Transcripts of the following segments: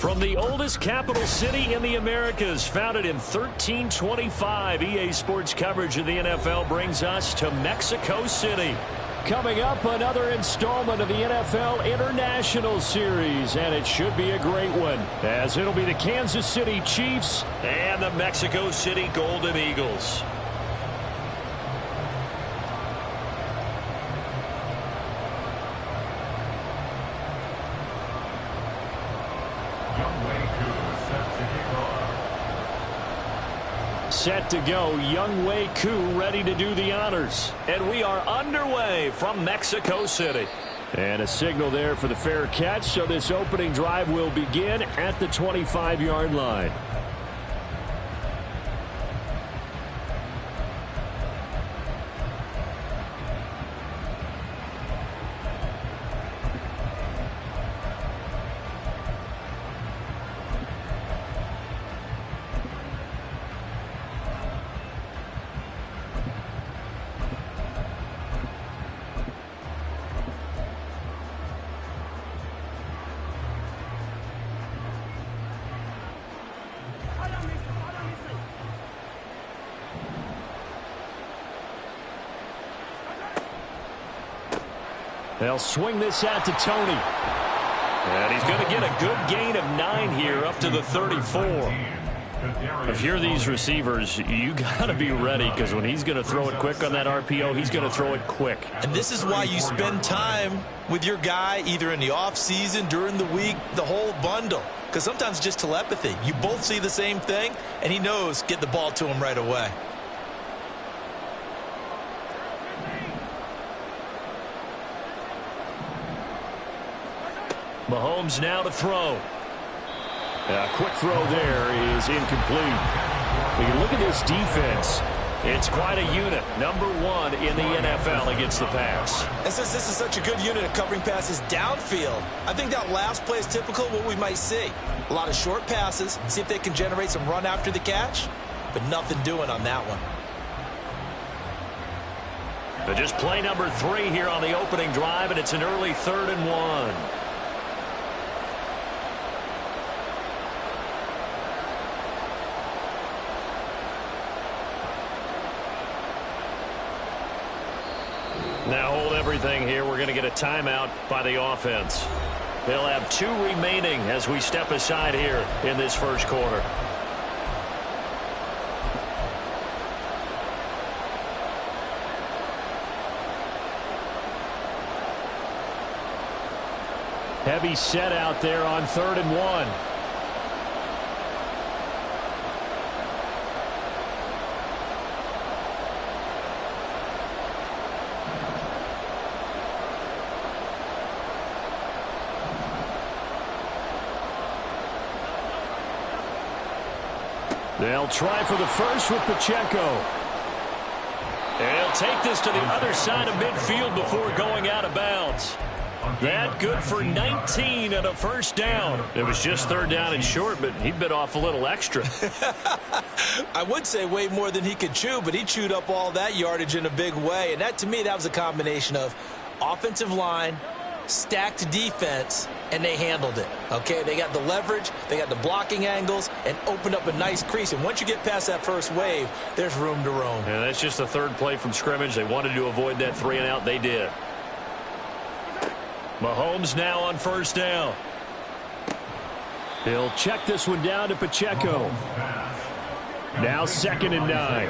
From the oldest capital city in the Americas, founded in 1325, EA Sports coverage of the NFL brings us to Mexico City. Coming up, another installment of the NFL International Series, and it should be a great one, as it'll be the Kansas City Chiefs and the Mexico City Golden Eagles. Set to go, S1-Wk18 ready to do the honors. And we are underway from Mexico City. And a signal there for the fair catch, so this opening drive will begin at the 25-yard line. They'll swing this out to Tony. And he's going to get a good gain of 9 here up to the 34. If you're these receivers, you got to be ready, because when he's going to throw it quick on that RPO, he's going to throw it quick. And this is why you spend time with your guy either in the offseason, during the week, the whole bundle. Because sometimes it's just telepathy. You both see the same thing, and he knows get the ball to him right away. Mahomes now to throw. A quick throw there is incomplete. We can look at this defense. It's quite a unit. Number 1 in the NFL against the pass. And since this is such a good unit of covering passes downfield, I think that last play is typical of what we might see. A lot of short passes, see if they can generate some run after the catch, but nothing doing on that one. But just play number 3 here on the opening drive, and it's an early 3rd and 1. Now hold everything here. We're going to get a timeout by the offense. They'll have 2 remaining as we step aside here in this first quarter. Heavy set out there on 3rd and 1. They'll try for the first with Pacheco. They'll take this to the other side of midfield before going out of bounds. That good for 19 and a first down. It was just 3rd down and short, but he bit off a little extra. I would say way more than he could chew, but he chewed up all that yardage in a big way. And that, to me, that was a combination of offensive line, stacked defense, and they handled it. Okay, they got the leverage, they got the blocking angles, and opened up a nice crease. And once you get past that first wave, there's room to roam. And that's just the 3rd play from scrimmage. They wanted to avoid that 3 and out. They did. Mahomes now on 1st down. He'll check this one down to Pacheco. Now 2nd and 9.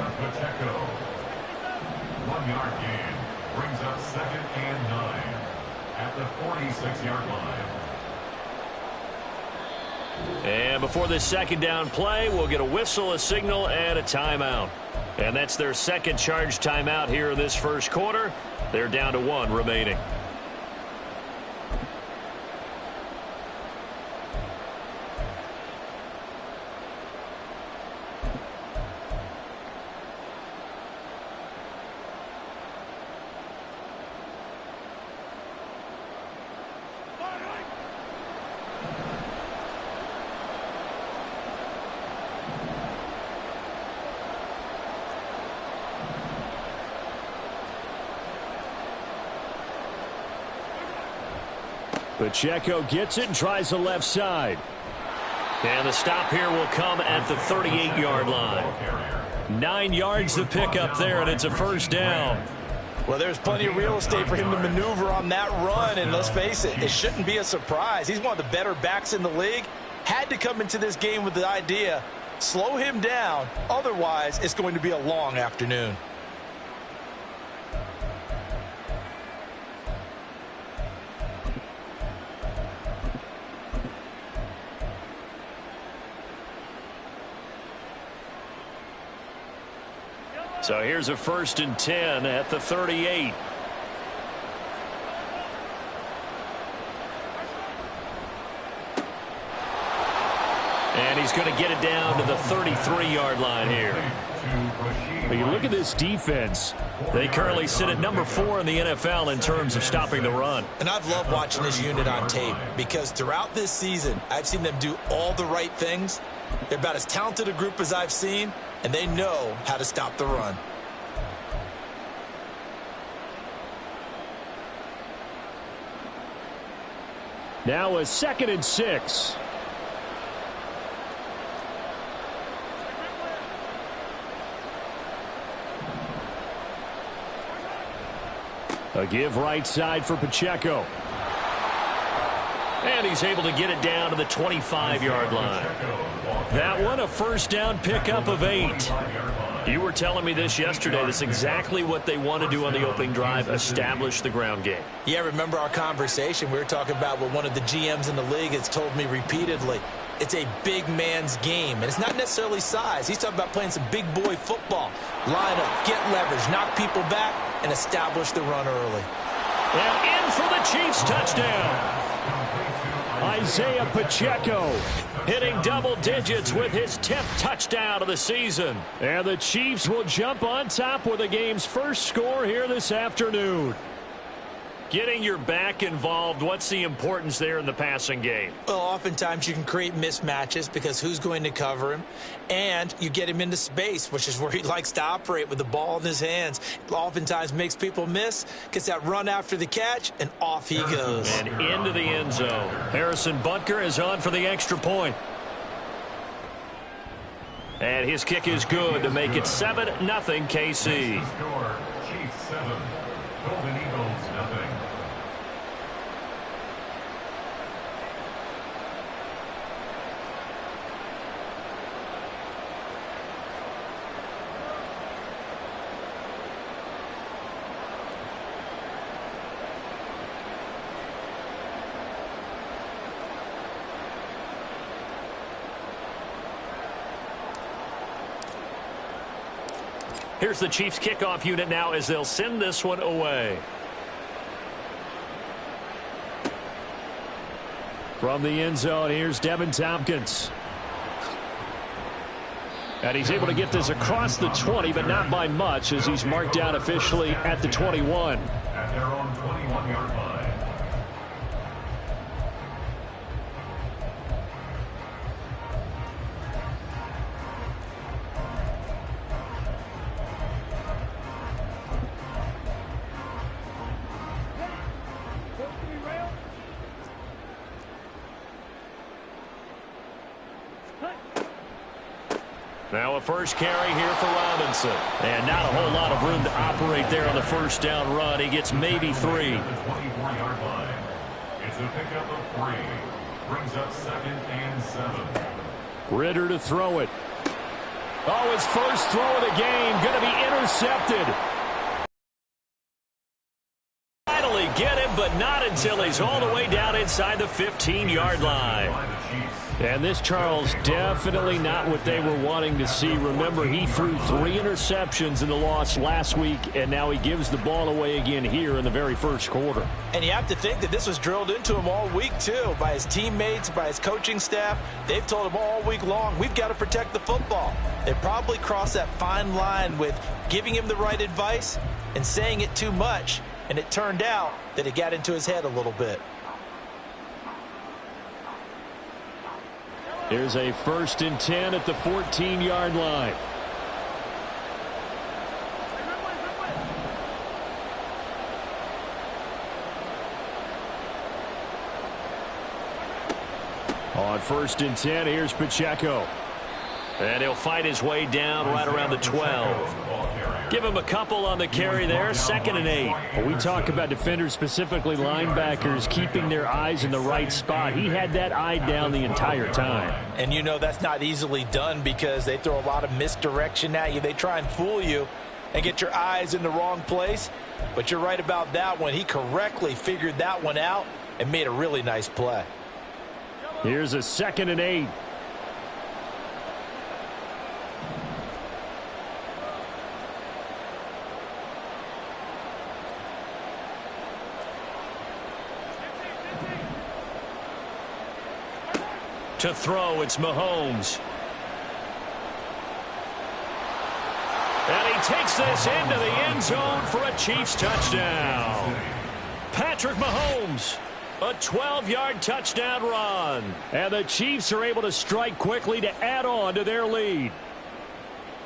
1-yard gain brings up 2nd and 9 at the 46-yard line. And before this 2nd down play, we'll get a whistle, a signal, and a timeout. And that's their 2nd charge timeout here in this first quarter. They're down to 1 remaining. Pacheco gets it and tries the left side. And the stop here will come at the 38-yard line. 9 yards to pick up there, and it's a first down. Well, there's plenty of real estate for him to maneuver on that run, and let's face it, it shouldn't be a surprise. He's one of the better backs in the league. Had to come into this game with the idea, slow him down, otherwise it's going to be a long afternoon. So here's a 1st and 10 at the 38. And he's going to get it down to the 33-yard line here. When you look at this defense, they currently sit at number 4 in the NFL in terms of stopping the run. And I've loved watching this unit on tape because throughout this season, I've seen them do all the right things. They're about as talented a group as I've seen, and they know how to stop the run. Now a 2nd and 6. A give right side for Pacheco. And he's able to get it down to the 25-yard line. That one, a first down pickup of 8. You were telling me this yesterday. That's exactly what they want to do on the opening drive, establish the ground game. Yeah, remember our conversation? We were talking about what one of the GMs in the league has told me repeatedly. It's a big man's game, and it's not necessarily size. He's talking about playing some big boy football. Line up, get leverage, knock people back, and establish the run early. And in for the Chiefs touchdown. Isaiah Pacheco hitting double digits with his 10th touchdown of the season. And the Chiefs will jump on top with the game's first score here this afternoon. Getting your back involved, what's the importance there in the passing game? Well, oftentimes you can create mismatches because who's going to cover him? And you get him into space, which is where he likes to operate with the ball in his hands. It oftentimes makes people miss, gets that run after the catch, and off he goes. And into the end zone. Harrison Butker is on for the extra point. And his kick is good to make it 7-0 KC. Chiefs 7, Golden Eagles 0. Here's the Chiefs kickoff unit now as they'll send this one away. From the end zone, here's Devin Tompkins. And he's able to get this across the 20, but not by much, as he's marked down officially at the 21. At their own 21-yard line. Now a first carry here for Robinson. And not a whole lot of room to operate there on the first down run. He gets maybe 3. The 24-yard line. It's a pickup of 3. Brings up 2nd and 7. Ritter to throw it. Oh, his first throw of the game. Going to be intercepted. Finally get him, but not until he's all the way down inside the 15-yard line. And this, Charles, definitely not what they were wanting to see. Remember, he threw 3 interceptions in the loss last week, and now he gives the ball away again here in the very first quarter. And you have to think that this was drilled into him all week, too, by his teammates, by his coaching staff. They've told him all week long, we've got to protect the football. They probably crossed that fine line with giving him the right advice and saying it too much, and it turned out that it got into his head a little bit. Here's a 1st and 10 at the 14-yard line. On first and 10. Here's Pacheco. And he'll fight his way down right around the 12. Give him a couple on the carry there. 2nd and 8. When we talk about defenders, specifically linebackers, keeping their eyes in the right spot, he had that eye down the entire time. And you know that's not easily done because they throw a lot of misdirection at you. They try and fool you and get your eyes in the wrong place. But you're right about that one. He correctly figured that one out and made a really nice play. Here's a 2nd and 8. To throw, it's Mahomes. And he takes this into the end zone for a Chiefs touchdown. Patrick Mahomes, a 12-yard touchdown run. And the Chiefs are able to strike quickly to add on to their lead.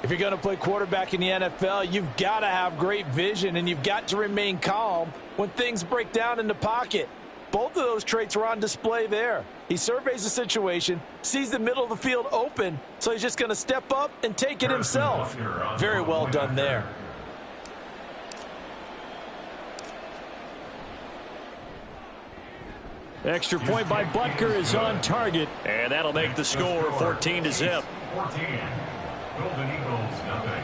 If you're going to play quarterback in the NFL, you've got to have great vision and you've got to remain calm when things break down in the pocket. Both of those traits were on display there. He surveys the situation, sees the middle of the field open, so he's just going to step up and take it himself. Very well done there. Extra point by Butker is on target, and that'll make the score 14-0. 14. Golden Eagles, nothing.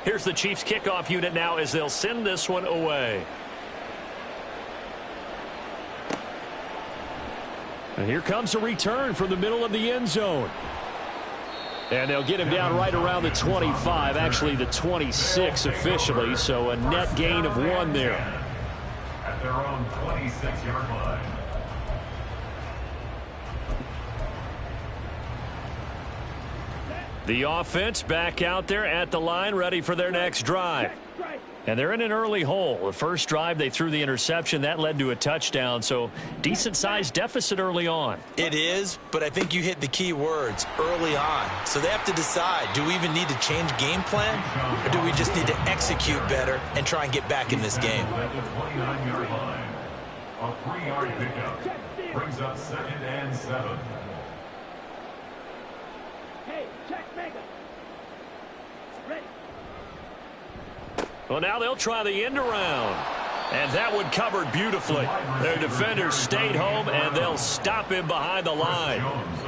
Here's the Chiefs kickoff unit now as they'll send this one away. And here comes a return from the middle of the end zone. And they'll get him down right around the 25, actually the 26 officially, so a net gain of 1 there. At their own 26-yard line. The offense back out there at the line, ready for their next drive. And they're in an early hole. The first drive, they threw the interception. That led to a touchdown, so decent-sized deficit early on. It is, but I think you hit the key words, early on. So they have to decide, do we even need to change game plan, or do we just need to execute better and try and get back in this game? At the 29-yard line. A 3-yard pickup brings up 2nd and 7. Well, now they'll try the end around. And that one covered beautifully. Their defenders stayed home, and they'll stop him behind the line.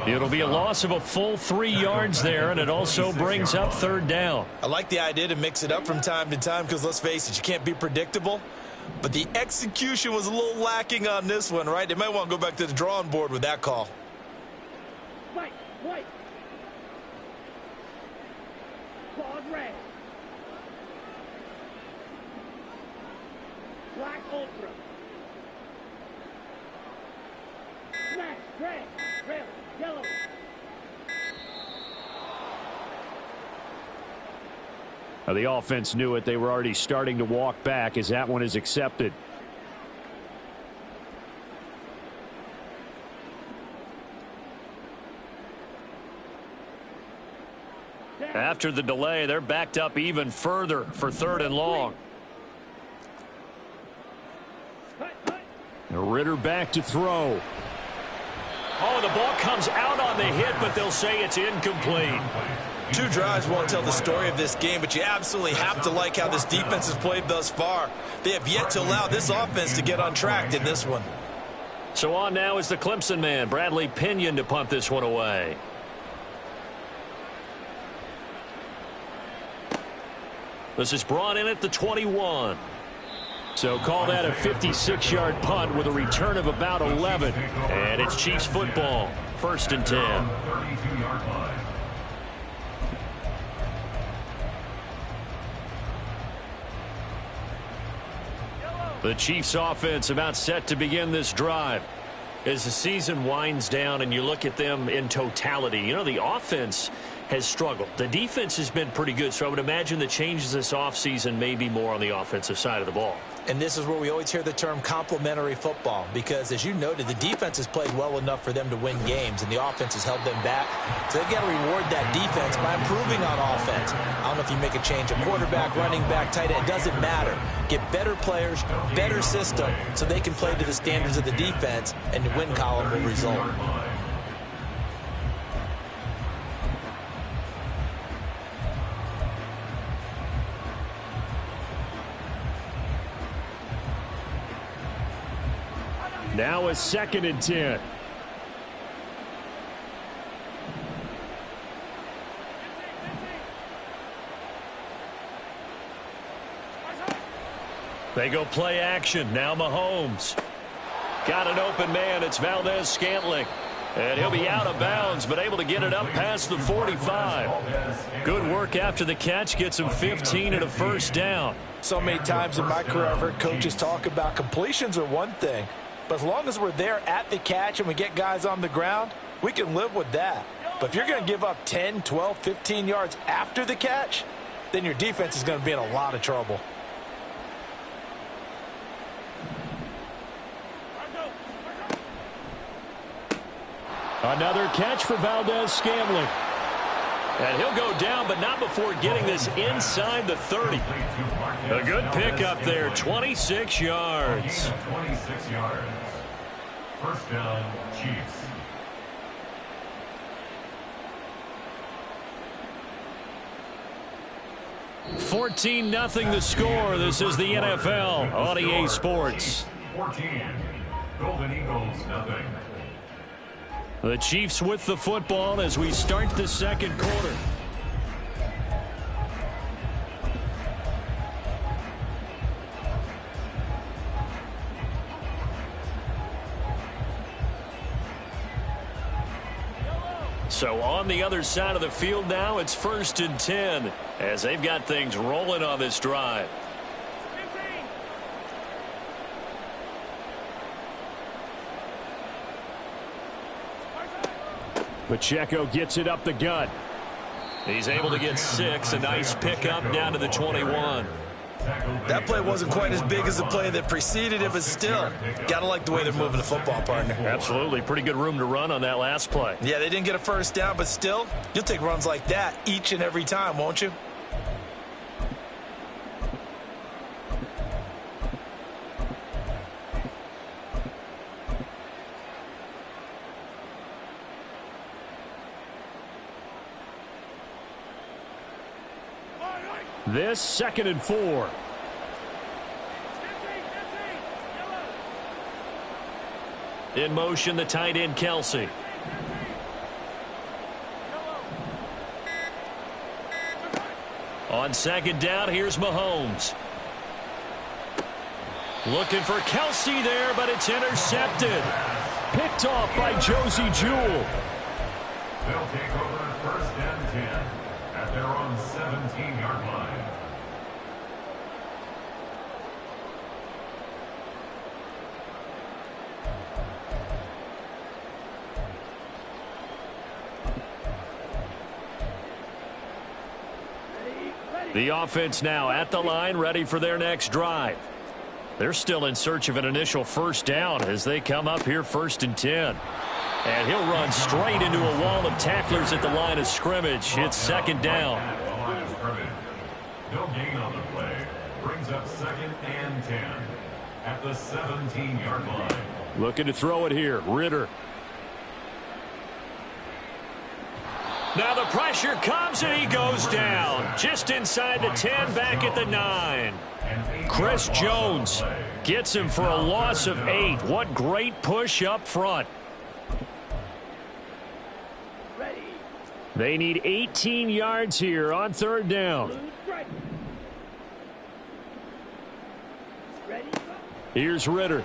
It'll be a loss of a full 3 yards there, and it also brings up 3rd down. I like the idea to mix it up from time to time because, let's face it, you can't be predictable. But the execution was a little lacking on this one, right? They might want to go back to the drawing board with that call. White. Claude red. Black ultra. Smash, red, yellow. Now, the offense knew it. They were already starting to walk back as that one is accepted. After the delay, they're backed up even further for 3rd and long. Ritter back to throw. Oh, the ball comes out on the hit, but they'll say it's incomplete. 2 drives won't tell the story of this game, but you absolutely have to like how this defense has played thus far. They have yet to allow this offense to get on track in this one. So on now is the Clemson man, Bradley Pinion, to punt this one away. This is brought in at the 21. So call that a 56-yard punt with a return of about 11. And it's Chiefs football. 1st and 10. 32-yard line. The Chiefs offense about set to begin this drive. As the season winds down and you look at them in totality, you know, the offense has struggled. The defense has been pretty good, so I would imagine the changes this offseason may be more on the offensive side of the ball. And this is where we always hear the term complementary football, because as you noted, the defense has played well enough for them to win games, and the offense has held them back. So they've got to reward that defense by improving on offense. I don't know if you make a change of quarterback, running back, tight end. It doesn't matter. Get better players, better system, so they can play to the standards of the defense, and the win column will result. Now a 2nd and 10. They go play action. Now Mahomes. Got an open man. It's Valdez-Scantling. And he'll be out of bounds, but able to get it up past the 45. Good work after the catch. Gets him 15 and a first down. So many times in my career I've heard coaches talk about completions are one thing, but as long as we're there at the catch and we get guys on the ground, we can live with that. But if you're going to give up 10, 12, 15 yards after the catch, then your defense is going to be in a lot of trouble. Another catch for Valdez-Scantling. And he'll go down, but not before getting this inside the 30. A good pickup there, 26 yards. 26 yards. First down, Chiefs. $14-0 the score. This is the NFL on EA Sports. 14. Golden Eagles, nothing. The Chiefs with the football as we start the second quarter. So on the other side of the field now, it's 1st and 10 as they've got things rolling on this drive. Pacheco gets it up the gut. He's able to get 6. A nice pickup down to the 21. That play wasn't quite as big as the play that preceded it, but still, got to like the way they're moving the football, partner. Absolutely. Pretty good room to run on that last play. Yeah, they didn't get a first down, but still, you'll take runs like that each and every time, won't you? This 2nd and 4. In motion, the tight end, Kelsey. On 2nd down, here's Mahomes. Looking for Kelsey there, but it's intercepted. Picked off by Josie Jewell. They'll take over 1st and 10 at their own 17-yard line. The offense now at the line, ready for their next drive. They're still in search of an initial first down as they come up here 1st and 10. And he'll run straight into a wall of tacklers at the line of scrimmage. It's 2nd down. No gain on the play. Brings up 2nd and 10 at the 17-yard line. Looking to throw it here. Ritter. Now the pressure comes and he goes down. Just inside the 10, back at the 9. Chris Jones gets him for a loss of 8. What great push up front. They need 18 yards here on 3rd down. Here's Ritter.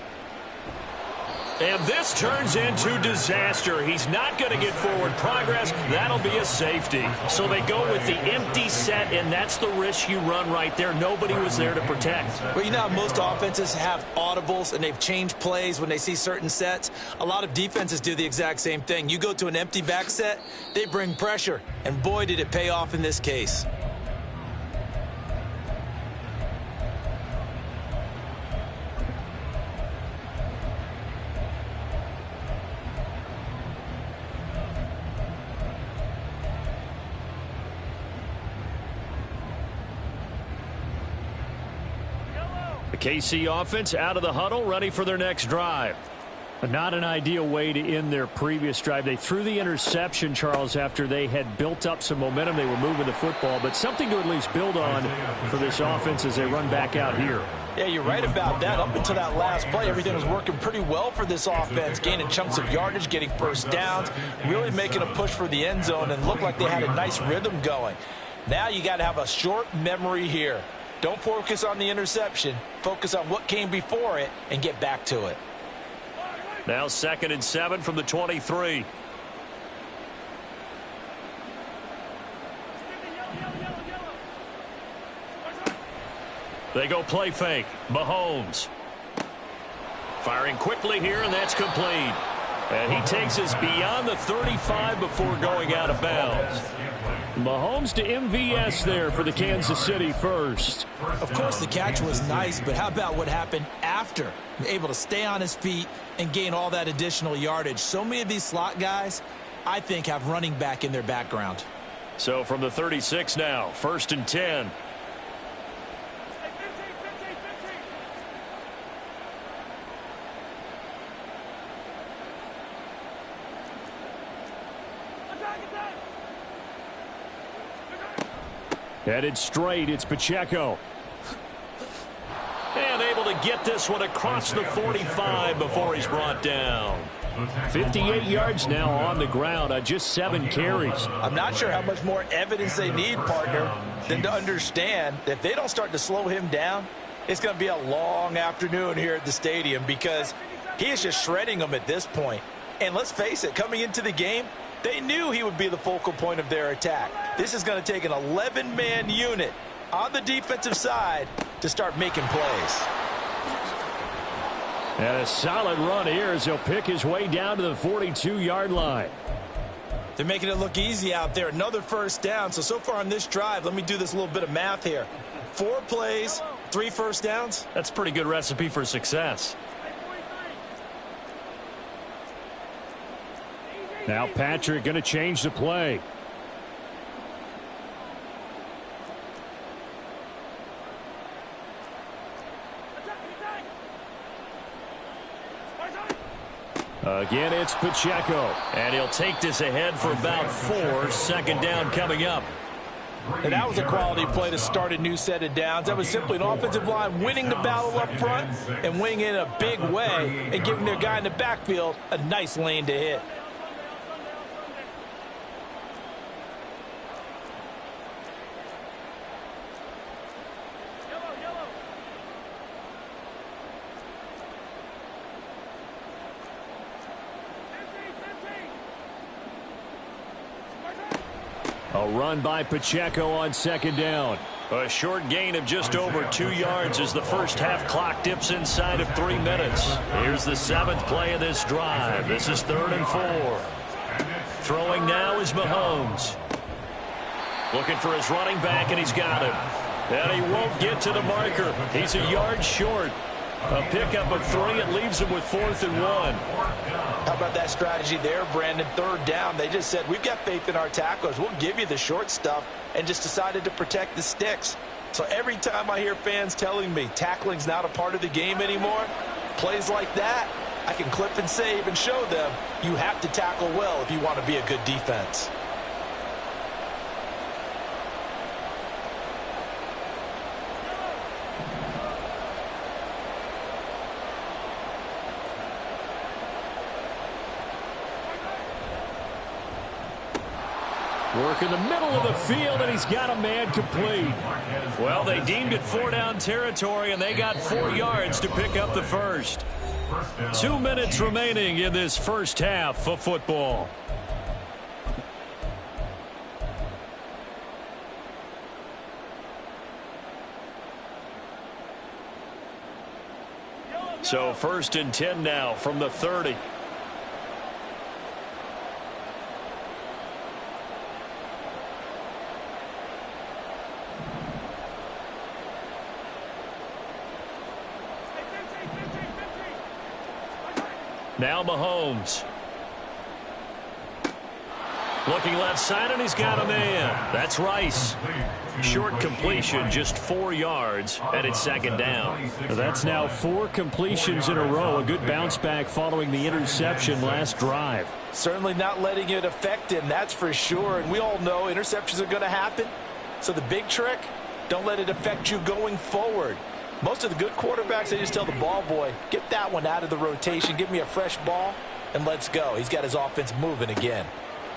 And this turns into disaster. He's not going to get forward progress. That'll be a safety. So they go with the empty set, and that's the risk you run right there. Nobody was there to protect. Well, you know how most offenses have audibles, and they've changed plays when they see certain sets. A lot of defenses do the exact same thing. You go to an empty back set, they bring pressure, and boy, did it pay off in this case. KC offense out of the huddle, ready for their next drive. Not an ideal way to end their previous drive. They threw the interception, Charles, after they had built up some momentum. They were moving the football, but something to at least build on for this offense as they run back out here. Yeah, you're right about that. Up until that last play, everything was working pretty well for this offense, gaining chunks of yardage, getting first downs, really making a push for the end zone, and looked like they had a nice rhythm going. Now you got to have a short memory here. Don't focus on the interception. Focus on what came before it and get back to it. Now 2nd and 7 from the 23. They go play fake. Mahomes. Firing quickly here, and that's complete. And he takes us beyond the 35 before going out of bounds. Mahomes to MVS there for the Kansas City first. Of course, the catch was nice, but how about what happened after? Able to stay on his feet and gain all that additional yardage. So many of these slot guys, I think, have running back in their background. So from the 36 now, 1st and 10. Headed straight, it's Pacheco. And able to get this one across the 45 before he's brought down. 58 yards now on the ground on just 7 carries. I'm not sure how much more evidence they need, partner, than to understand that if they don't start to slow him down, it's going to be a long afternoon here at the stadium because he is just shredding them at this point. And let's face it, coming into the game, they knew he would be the focal point of their attack. This is going to take an 11-man unit on the defensive side to start making plays. And a solid run here as he'll pick his way down to the 42-yard line. They're making it look easy out there. Another first down. So far on this drive, let me do this little bit of math here. 4 plays, 3 first downs. That's a pretty good recipe for success. Now Patrick going to change the play. Again, it's Pacheco. And he'll take this ahead for about 4. 2nd down coming up. And that was a quality play to start a new set of downs. That was simply an offensive line winning the battle up front and winning in a big way and giving their guy in the backfield a nice lane to hit. A run by Pacheco on 2nd down. A short gain of just over 2 yards as the first half clock dips inside of 3 minutes. Here's the 7th play of this drive. This is 3rd and 4. Throwing now is Mahomes. Looking for his running back, and he's got him. And he won't get to the marker. He's a yard short. A pickup of 3. It leaves him with 4th and 1. How about that strategy there, Brandon? 3rd down. They just said, we've got faith in our tacklers. We'll give you the short stuff, and just decided to protect the sticks. So every time I hear fans telling me tackling's not a part of the game anymore, plays like that, I can clip and save and show them you have to tackle well if you want to be a good defense. Work in the middle of the field, and he's got a man complete. Well, they deemed it 4-down territory, and they got 4 yards to pick up the first. 2 minutes remaining in this first half of football. So 1st and 10 now from the 30. Now Mahomes. Looking left side, and he's got a man. That's Rice. Short completion, just 4 yards, and it's 2nd down. That's now 4 completions in a row. A good bounce back following the interception last drive. Certainly not letting it affect him, that's for sure. And we all know interceptions are going to happen. So the big trick, don't let it affect you going forward. Most of the good quarterbacks, they just tell the ball boy, get that one out of the rotation, give me a fresh ball, and let's go. He's got his offense moving again.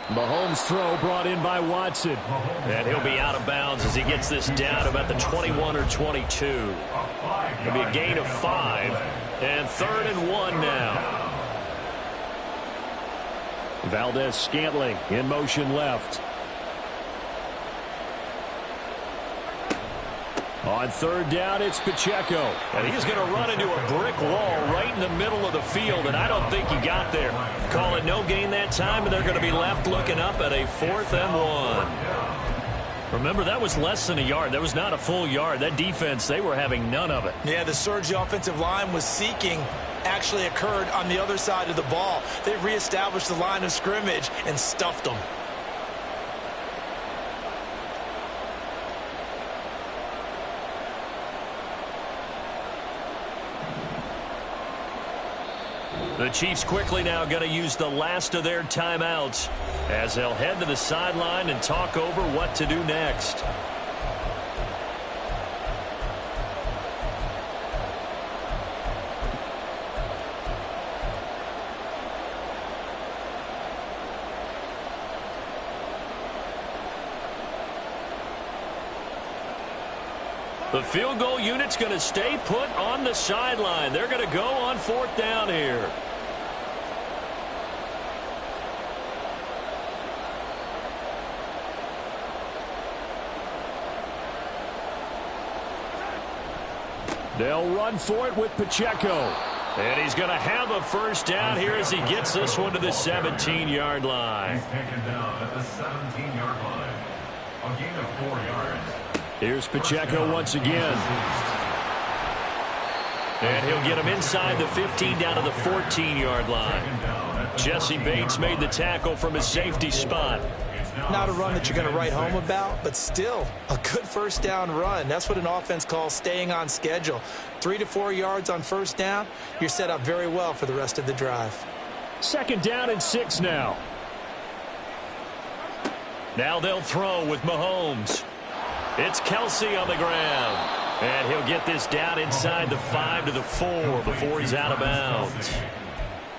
Mahomes' throw brought in by Watson. And he'll be out of bounds as he gets this down about the 21 or 22. It'll be a gain of 5. And 3rd and 1 now. Valdez-Scantling in motion left. On 3rd down, it's Pacheco. And he's going to run into a brick wall right in the middle of the field, and I don't think he got there. Call it no gain that time, and they're going to be left looking up at a 4th and 1. Remember, that was less than a yard. That was not a full yard. That defense, they were having none of it. Yeah, the surge the offensive line was seeking actually occurred on the other side of the ball. They reestablished the line of scrimmage and stuffed them. The Chiefs quickly now going to use the last of their timeouts as they'll head to the sideline and talk over what to do next. The field goal unit's going to stay put on the sideline. They're going to go on 4th down here. They'll run for it with Pacheco. And he's going to have a 1st down here as he gets this one to the 17-yard line. He's taken down at the 17-yard line. A gain of 4 yards. Here's Pacheco once again. And he'll get him inside the 15 down to the 14-yard line. Jesse Bates made the tackle from his safety spot. Not a run that you're going to write home about, but still a good 1st down run. That's what an offense calls staying on schedule. 3 to 4 yards on 1st down, you're set up very well for the rest of the drive. 2nd down and 6 now. Now they'll throw with Mahomes. It's Kelsey on the ground. And he'll get this down inside the 5 to the 4 before he's out of bounds.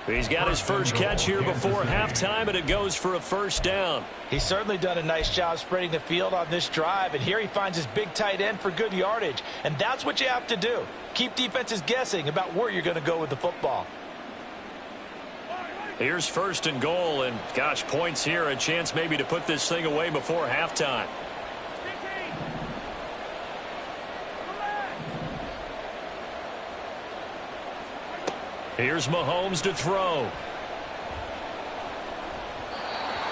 He's got his first catch here before halftime, and it goes for a 1st down. He's certainly done a nice job spreading the field on this drive, and here he finds his big tight end for good yardage. And that's what you have to do. Keep defenses guessing about where you're going to go with the football. Here's 1st and goal, and gosh, points here, a chance maybe to put this thing away before halftime. Here's Mahomes to throw.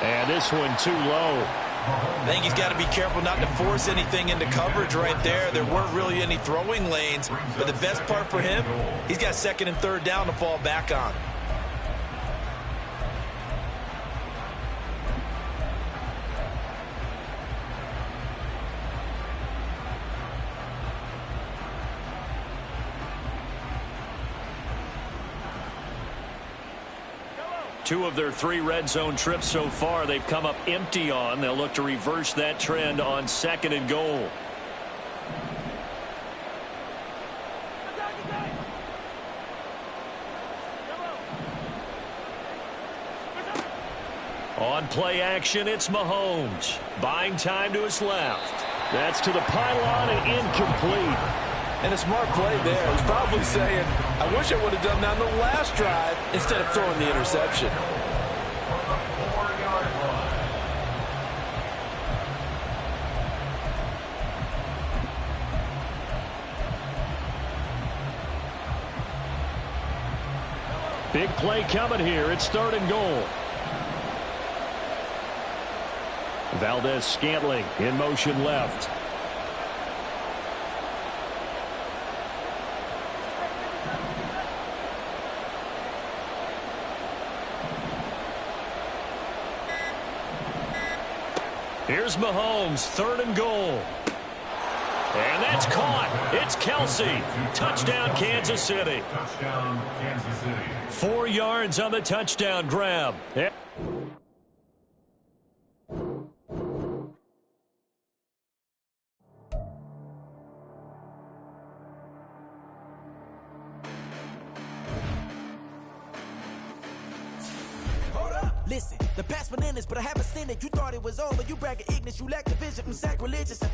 And this one too low. I think he's got to be careful not to force anything into coverage right there. There weren't really any throwing lanes, but the best part for him, he's got 2nd and 3rd down to fall back on. Two of their 3 red zone trips so far they've come up empty on. They'll look to reverse that trend on 2nd and goal. On play action, it's Mahomes. Buying time to his left. That's to the pylon and incomplete. And a smart play there. He's probably saying, I wish I would have done that on the last drive instead of throwing the interception. Big play coming here. It's 3rd and goal. Valdez-Scantling in motion left. Here's Mahomes, 3rd and goal. And that's caught. It's Kelsey. Touchdown, Kansas City. Touchdown, Kansas City. 4 yards on the touchdown grab. Yeah. Listen, the past bananas, but I haven't seen it. You thought it was over. You bragging ignorance. You lack the vision from sacrilegious.